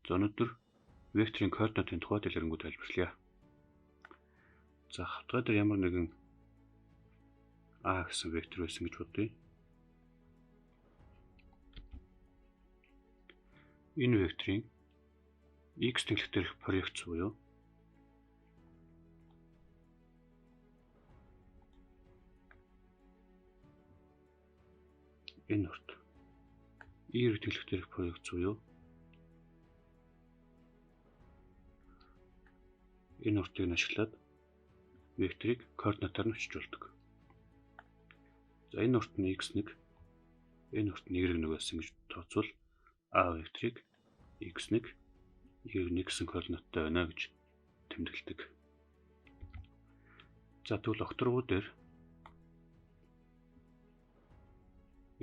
За өнөөдөр векторын координатын тухай дэлгэрэнгүй тайлбарлая. За хавтгай дээр ямар нэгэн А гэсэн вектор байсан гэж бодъё. Энэ векторын x тэнглэх дээрх проекц буюу энэ урт y тэнглэх дээрх проекц буюу энэ уртыг нь ашиглаад векторыг координатаар нь өчж болдог. За энэ урт нь x1, энэ урт нь y1 байсан гэж тооцвол A векторыг x1, y1 гэсэн координаттай байна гэж тэмдэглэдэг. За тэгвэл огторгуу дээр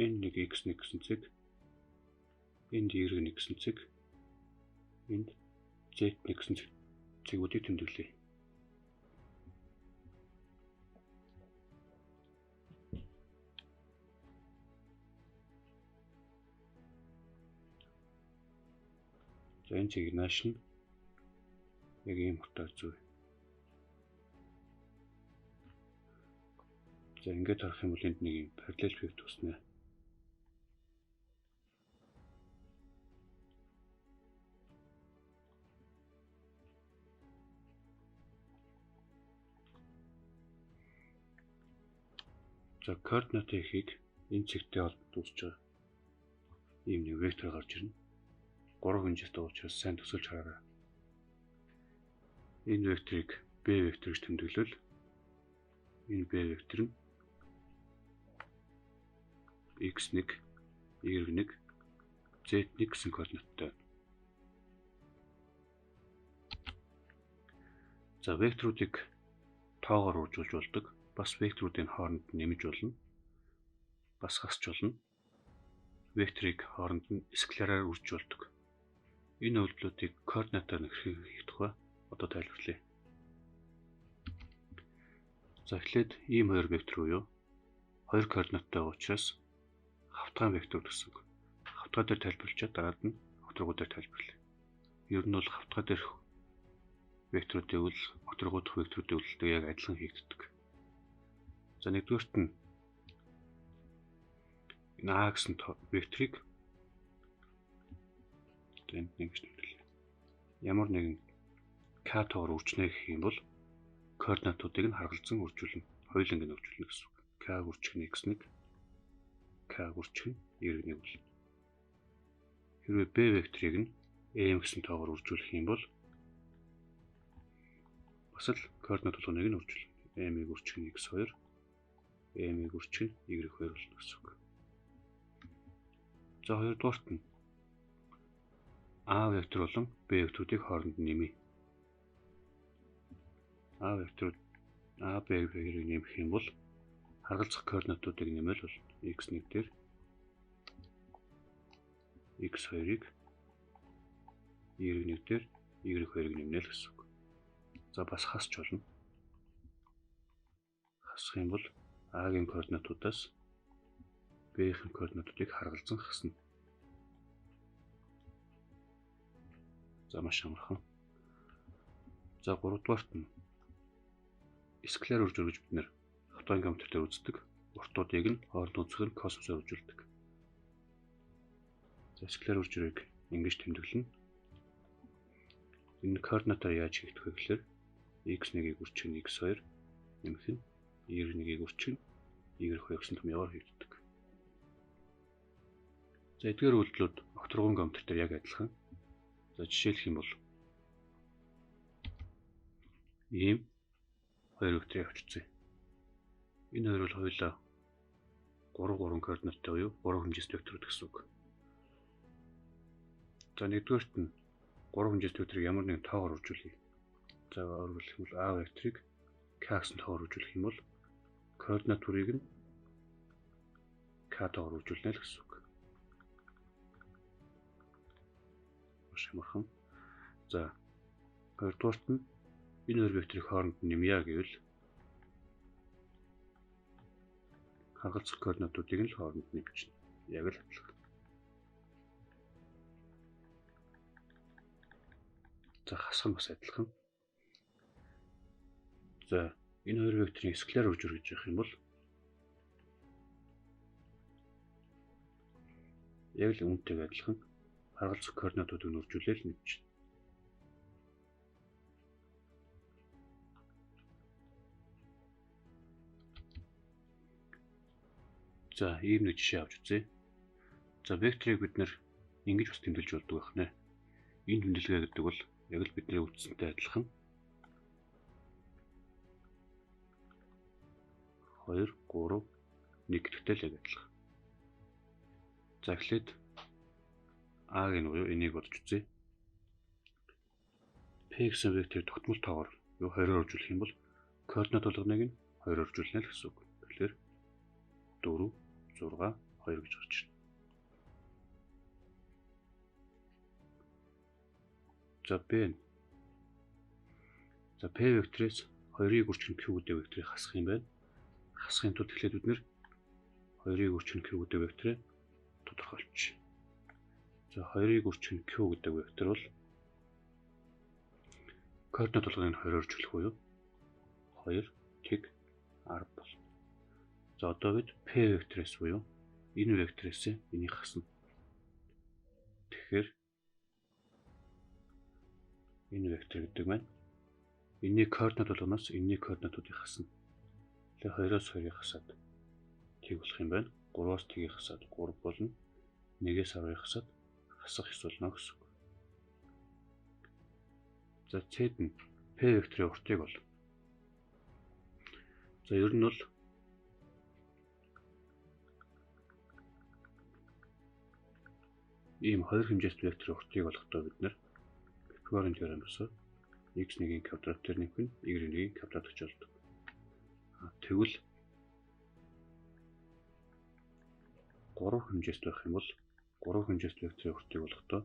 энэ нэг x1 гэсэн цэг, энд y1 гэсэн цэг, энд z1 гэсэн цэгүүдийг тэмдэглэе. За энэ цэгийг нааш нь яг ийм хурдаар зүй. За ингээд харах юм бол энд нэг юм параллел вектор үүснэ. За координатын ихийг энэ цэгтэй холбогд үүсэж байгаа ийм нэг вектор гарч ирнэ. 3 хэмжээтэй учраас сайн төсөлж хараарай. Энэ векторыг b вектор гэж тэмдэглэвэл энэ b вектор нь x1, y1, z1 гэсэн координаттай. За векторуудыг тоогоор үржүүлж болдог. Бас векторуудын хооронд нэмж болно. Бас хасч болно. Векторыг хооронд нь скаляраар үржиж болдог. Энэ үйлдэлүүдийг координатаар нөхрөх тухай одоо тайлбарлая. За эхлээд ийм хоёр вектор буюу хоёр координаттай учраас хавтгай вектор гэсэн үг. Хавтгай дээр тайлбарлачаад дараад нь огторгуу дээр тайлбарлая. Ер нь бол хавтгай дээрх векторуудын үйл огторгуу дахь векторуудын үйлдэлтэй яг адилхан хийгддэг. За нэгдүгээрт нь энэ А гэсэн векторыг энд нэг гэж нэрлэе. Ямар нэгэн k тоогоор үржинэ гэх юм бол координатуудыг нь харгалзан үржүүлнэ. Хоёуланг нь үржүүлнэ гэсэн үг. K үржих нь x1, k үржих нь y1 болно. Хэрвээ b векторыг нь m гэсэн тоогоор үржүүлэх юм бол бас л координат болгоныг нь үржүүлнэ. m-ийг үржих нь x2, m-ийг үржих нь y2 болно гэсэн үг. За хоёрдугаарт нь A вектор болон B векторуудыг хооронд нэмье. A векторууд A, B векторыг нэмэх юм бол харгалзах координатуудыг нэмэл болно. x1 дээр x2-ыг, y1 дээр y2-ыг нэмнэ л гэсэн үг. За бас хасч болно. Хасах юм бол A-гийн координатуудаас B-ийн координатуудыг харгалзан хасна. За маш амархан. За 3 дугаарт нь скалар үржүүл гэж бид нэр хавтгай геометр дээр үздэг. Уртуудыг нь хооронд үзэхээр космосоор үржүүлдэг. За скалар үржүүлийг ингэж тэмдэглэнэ. Энэ координатаар яаж хийгдэх вэ гэхээр x1-ийг үржих нь x2, нэмэх нь y1-ийг үржих нь y2 гэсэн томьёогоор хийгддэг. За эдгээр үйлдэлүүд огторгуун геометр дээр яг адилхан. За жишээлх юм бол ийм хоёр векторыг авчирцгаая. Энэ хоёр бол хоёулаа 3 координаттай буюу 3 хэмжээст векторууд гэсэн үг. За нэгдүгээрт нь 3 хэмжээст векторыг ямар нэгэн тоогоор үржүүлье. За өөрөөр хэлбэл A векторыг k гэсэн тоогоор үржүүлэх юм бол координат бүрийг нь k тоогоор үржүүлнэ л гэсэн үг. Амархан. За хоёрдугаарт нь энэ хоёр векторыг хооронд нэмье гэвэл харгалзах координатуудыг нь л хооронд нэмчихнэ. Яг л адилхан. За хасах нь бас адилхан. За энэ хоёр векторын скалар үрж үргэж явах юм бол яг л үүнтэйг адилхан харгалзах координатуудыг нөржүүлээл нэгж. За ийм нэг жишээ авч үзье. За векторыг бид нэр ингэж бас тэмдэглэж болдог байх нэ. Энэ тэмдэглэгээ гэдэг бол яг л бидний үздэнтэй адилхан 2 3 1 гэдэгтэй л яг адилхан. За эхлээд А-г нь буюу энийг бодож үзье. P гэсэн векторыг тогтмол тоогоор юу 2-оор үржүүлэх юм бол координат болгоныг нь 2-оор үржүүлнэ л гэсэн үг. Тэгэхээр 4 6 2 гэж гарч ирнэ. За P. За P векторээс 2-ыг үржих нь Q гэдэг векторыг хасах юм байна. Хасахын тулд эхлээд бид нэр 2-ыг үржих нь Q гэдэг векторыг тодорхойлчих. За 2-ыг үржих нь Q гэдэг вектор бол координат болгоныг 2-оор үржүүлэх буюу 2 тэг 10 бол. За одоо бид P векторээс буюу энэ векторээс энийг хасна. Тэгэхээр энэ вектор гэдэг маань энэний координат болгоноос энэний координатуудыг хасна. Тэгэхээр 2-оос 2-ыг хасаад тэг болох юм байна. 3-оос тэгийг хасаад 3 болно. 1-ээс 10-ыг хасаад хасах ёс болно гэсэн үг. За C нь P векторын уртыг бол. За ер нь бол ийм хоёр хэмжээтэй векторын уртыг олохдоо бид нэр Pythagorean теоремоос x1-ийн квадрат дээр нэмэх нь y1-ийн квадрат гэж болдог. Тэгвэл 3 хэмжээтэй байх юм бол 3 хэмжээтэй векторын уртыг олохдоо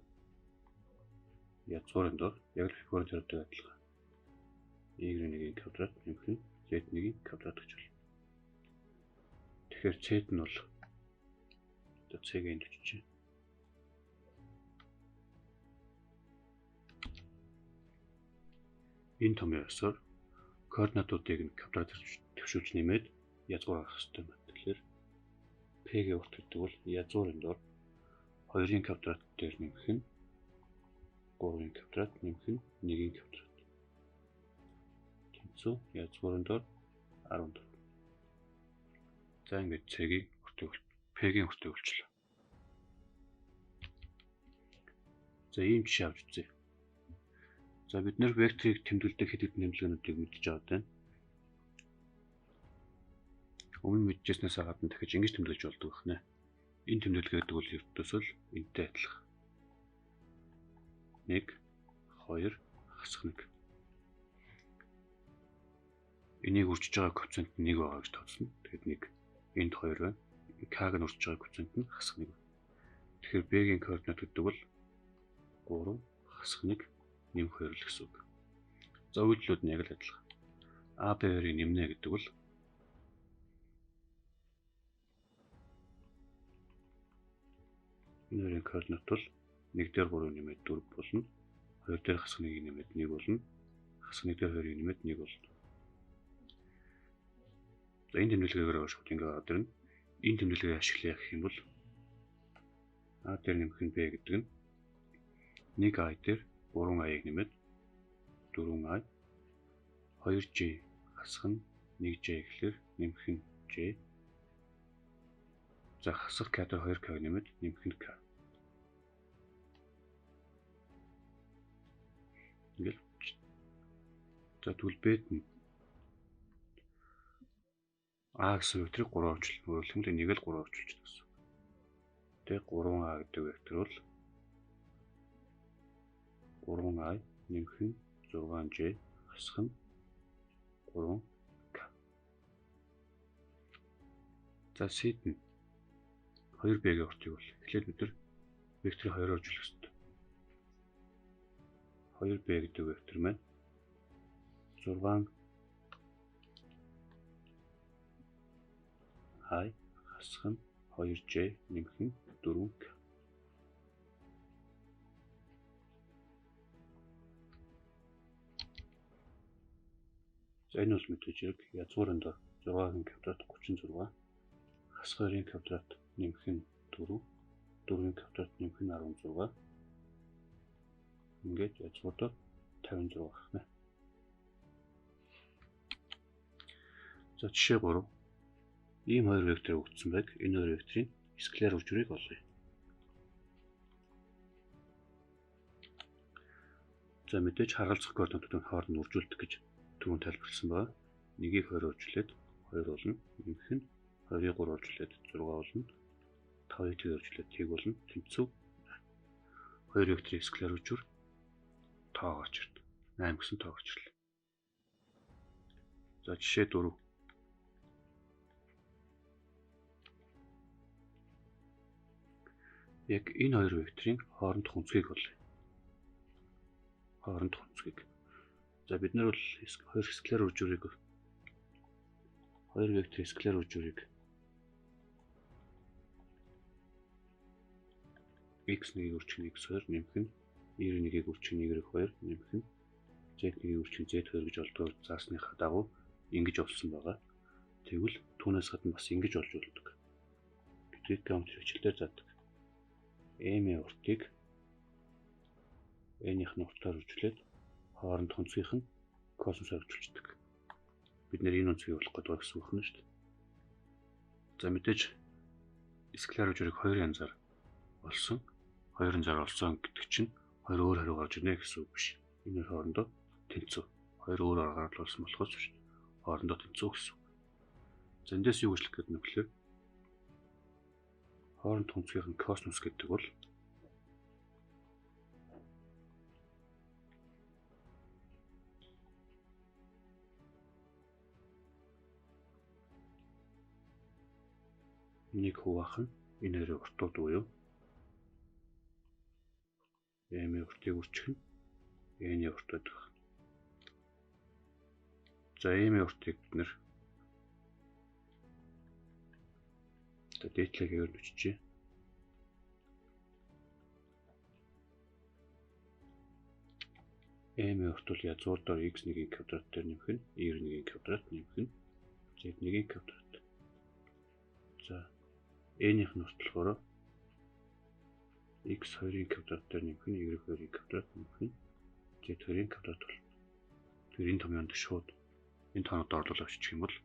язгуурын дор яг л Pythagorean теоремтэй адилхан. y1-ийн квадрат нэмэх нь z1-ийн квадрат гэж болно. Тэгэхээр c нь бол одоо c-г энд бичиж. Энэ томьёо ёсоор координатуудыг нь квадрат төвшүүлж нэмээд язгуур авах хэрэгтэй байна. Тэгэхээр P-гийн урт гэдэг бол язгуурын дор 2-ын квадрат дээр нэмэх нь 3-ын квадрат нэмэх нь 1-ийн квадрат. Тэнцүү язгуурын дор 14. За ингээд C-гийн уртыг P-гийн уртыг болчихлоо. За ийм жишээ авч үзье. За бид нэр векторыг тэмдэглэдэг хэд хэдэн нэмлэгнүүдийг мэдж аваад байна. Өмнө мэдчихснээс гадна дахиж ингэж тэмдэглэж болдог байна. Энэ тэмдэглэгээ гэдэг бол ертөнцөл энэтэй адилхан. 1 2 хасах 1. Энийг үржиж байгаа коэффициент нь 1 байгаа гэж тооцно. Тэгэхэд 1 энд 2 байна. К-г нь үржиж байгаа коэффициент нь хасах 1. Тэгэхээр B-гийн координат гэдэг бол 3 хасах 1 нэмэх 2 л гэсэн үг. За үйлдэлүүд нь яг л адилхан. А, B-ийг нэмнэ гэдэг бол энэ хоёрын координат бол 1 дээр 3 нэмээд 4 болно. 2 дээр хасах 1-ийг нэмээд 1 болно. Хасах 1 дээр 2-ыг нэмээд 1 болно. За энэ тэмдэглэгээр шууд ингэ гараад ирнэ. Энэ тэмдэглэгийг ашиглая гэх юм бол А дээр нэмэх нь B гэдэг нь 1i дээр 3i-ыг нэмээд 4i 2j хасах нь 1j гэхлээр нэмэх нь j. За хасах k дээр 2k нэмээд нэмэх нь k. Ингээл. За тэгвэл B нь А гэсэн векторыг 3 орчуулна. Өөрөлдөх юм энийг л 3 орчуулж байна гэсэн. Тэгээ 3a гэдэг вектор бол 3i нэмэх нь 6j хасах нь 3k. За C нь 2b-гийн уртыг бол эхлээд бид нар векторыг 2-оор орчуулах хэрэгтэй. 2b гэдэг вектор маань 6i хасах нь 2j нэмэх нь 4k. За энэ бол мэдээж хэрэг язгуурын дор 6-ын квадрат 36, хасах 2-ын квадрат нэмэх нь 4, 4-ийн квадрат нэмэх нь 16. Ингээд язгуур дор 56 гэх юм. За жишээ 3. Ийм хоёр вектор өгсөн байг. Энэ хоёр векторын скалар үржүүрийг олъё. За мэдээж харгалзах координатуудын хооронд үржүүлдэг гэж түрүүн тайлбарласан байна. Нэгийг 20 үржүүлээд 2 болно. Нэмэх нь 20-ыг 3 үржүүлээд 6 болно. 5-ыг 2 үржүүлээд тэг болно. Тэнцүү 2 векторын скалар үржүүр 5 гарч ирнэ. 8 гэсэн тоо гарч ирлээ. За жишээ 4. Яг энэ хоёр векторын хоорондох өнцгийг олъё. Хоорондох өнцгийг. За бид нар бол хоёр скалар үржүүрийг хоёр векторын скалар үржүүрийг x1-ийг үржих нь x2 нэмэх нь y1-ийг үржих нь y2 нэмэх нь z1-ийг үржих нь z2 гэж олдгоор заасныхаа дагуу ингэж олсон байгаа. Тэгвэл түүнээс гадна бас ингэж олж болдог. Бид геометри хичээлээр заадаг. M-ийн уртыг N-ийн уртаар үржүүлээд хоорондох өнцгийнх нь косинусаар үржүүлдэг. Бид нэр энэ өнцгийг олох гэдэг гэсэн үг нь шүү дээ. За мэдээж скалар үржүүрийг хоёр янзаар олсон. Хоёр янзаар олсон гэдэг чинь хоёр өөр хариу гарч ирнэ гэсэн үг биш. Энэ хоорондоо тэнцүү. Хоёр өөр аргаар олсон болохоос биш. Хоорондоо тэнцүү гэсэн үг. За эндээс юу гэж хэлэх гээд нэвлээ? Хоорондох өнцгийнх нь косинус гэдэг бол нэг хуваах нь энэ хоёрын уртууд буюу M-ийн уртыг үржих нь N-ийн урт байдаг. За M-ийн уртыг бид нэр дээдлэгээр нүчжээ. M-ийн урт бол язгуур дор x1-ийн квадрат дээр нэмэх нь y1-ийн квадрат нэмэх нь z1-ийн квадрат. За N-ийн урт болохоор x2-ийн квадрат дээр нэмэх нь y2-ийн квадрат нэмэх нь z2-ийн квадрат болно. Тэгэхээр энэ томьёонд шууд энэ тоонууд орлуулж авчих юм бол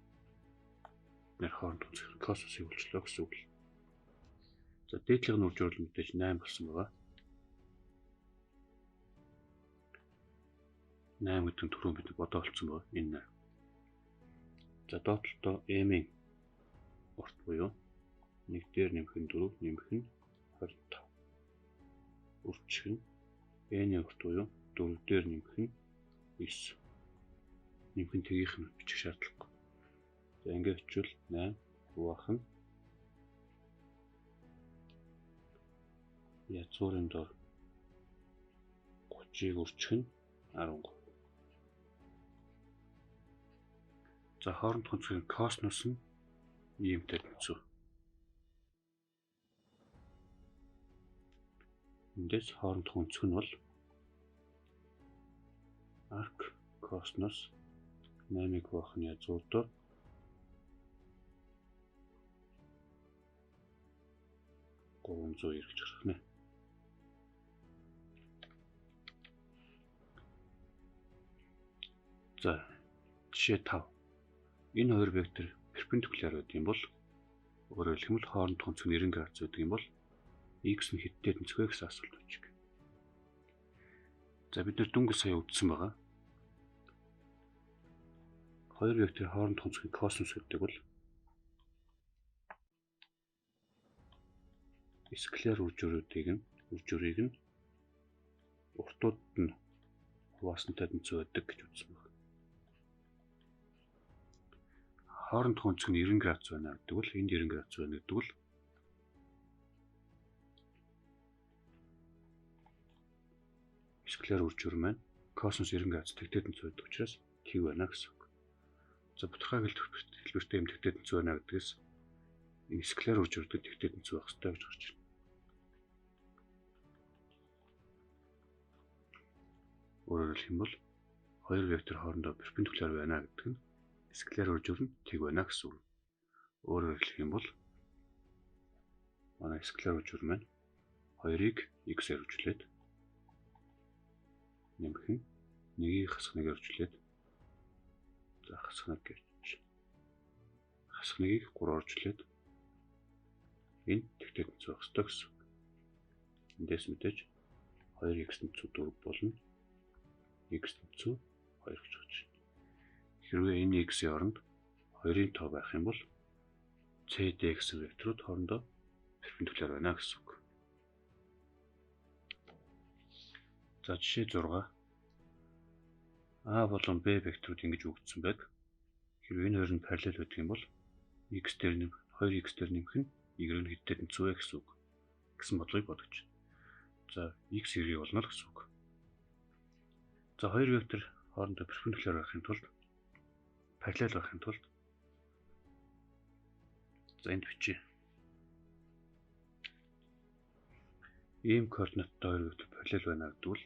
нэр хооронд үнцгийнх нь косинусыг олчлоо гэсэн үг л. За дээдлийнх нь үржүүр мэдээж 8 болсон байгаа. 8 гэдэг нь түрүүн бид бодоо олцсон байгаа. Энэ 8. За доотлолтоо M-ийн урт буюу 1 дээр нэмэх нь 4 нэмэх нь 25. Үржих нь N-ийн урт буюу 4 дээр нэмэх нь 9. Нэмэх нь тгийнх нь бичих шаардлагагүй. За ингээд бичвэл 8 хуваах нь язгуурын дор 30-ыг үржих нь 13. За хоорондох өнцгийн косинус нь иймтэй тэнцүү. Эндээс хоорондох өнцг нь бол арк косинус 8-ыг хуваах нь язгуур дор 390 гэж гарах нэ. За жишээ 5. Энэ хоёр вектор перпендикуляр байдаг юм бол өөрөөр хэлбэл хоорондох өнцг нь 90 градус байдаг юм бол x нь хэдтэй тэнцэх вэ гэсэн асуулт үүсэж байна. За бид нэр дүнгийн сая үзсэн байгаа. Хоёр векторын хоорондох өнцгийн косинус гэдэг бол скалар үржүүрийг нь уртууд нь хуваасантай тэнцүү байдаг гэж үзсэн байна. Хоорондох өнцг нь 90 градус байна гэдэг бол энд 90 градус байна гэдэг бол скалар үржүүр маань косинус 90 градус тэгтээ тэнцүү байдаг учраас Q байна гэсэн үг. За бодорхой хэлбэртэй юм тэгтээ тэнцүү байна гэдгээс энэ скалар үржүүртэй тэгтээ тэнцүү байх хэрэгтэй гэж гарч ирнэ. Өөрөөр хэлэх юм бол хоёр вектор хоорондоо перпендикуляр байна гэдэг нь скалар үржүүр нь тэг байна гэсэн үг. Өөрөөр хэлэх юм бол манай скалар үржүүр маань 2-ыг x-ээр үржүүлээд нэмэх нь 1-ийг хасах 1-ээр үржүүлээд за хасах 1 гэж хасах 1-ийг 3-аар үржүүлээд энэ тэгтээ тэнцүү байх ёстой гэсэн үг. Эндээс мэдээж 2x тэнцүү 4 болно. X тэнцүү 2 гэж болж байна. Хэрвээ энэ x-ийн оронд 2-ын тоо байх юм бол CD гэсэн векторууд хоорондоо перпендикуляр байна гэсэн үг. За жишээ 6. А болон B векторууд ингэж өгөгдсөн байдаг. Хэрвээ энэ хоёр нь параллел байдаг юм бол x дээр нэм 2x дээр нэмэх нь y-ийн хэдтэй тэнцүү вэ гэсэн үг. Гэсэн бодлогыг бодож байна. За x y болно л гэсэн үг. За хоёр вектор хоорондоо перпендикуляр байхын тулд параллел байхын тулд за энд бичиж. Ийм координаттай хоёр вектор параллел байна гэдэг бол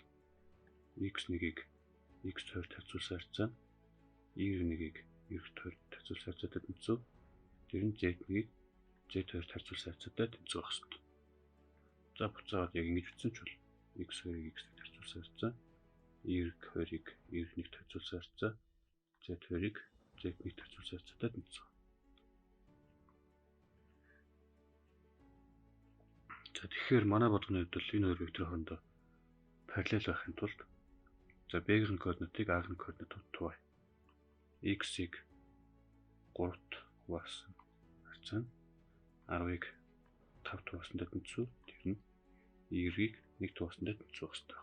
x1-ийг x2 тавьцуулсан харьцаа, y1-ийг y2 тавьцуулсан харьцаатай тэнцүү, тэр нь z1-ийг z2 тавьцуулсан харьцаатай тэнцүү байх ёстой. За буцаад яг ингэж бичсэн ч бол x2-ийг x2 тавьцуулсан харьцаа, y2-ийг y1-ийг тавьцуулсан харьцаа, z2-ийг z1-ийг тавьцуулсан харьцаатай тэнцүү. За тэгэхээр манай бодлогын хувьд бол энэ хоёр векторын хоорондоо параллел байхын тулд за B-ийн координатыг A-ийн координатад туваа. X-ийг 3-т хуваасан харьцаа нь 10-ыг 5-т хуваасантай тэнцүү, тэр нь Y-ийг 1-т хуваасантай тэнцүү байх ёстой.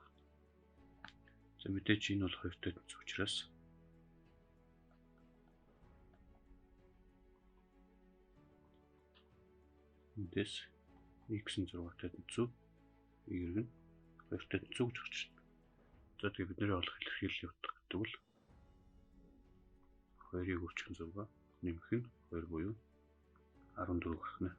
За мэдээж энэ бол хоёртой тэнцүү учраас эндээс x-ийн 6-тай тэнцүү, y-ийг нь 2-тай тэнцүү гэж гарч ирнэ. За тэгээ бидний олох илэрхийлэл утга гэдэг бол 2-ыг өрчгөн 6 нэмэх нь 2 буюу 14 гарах нь.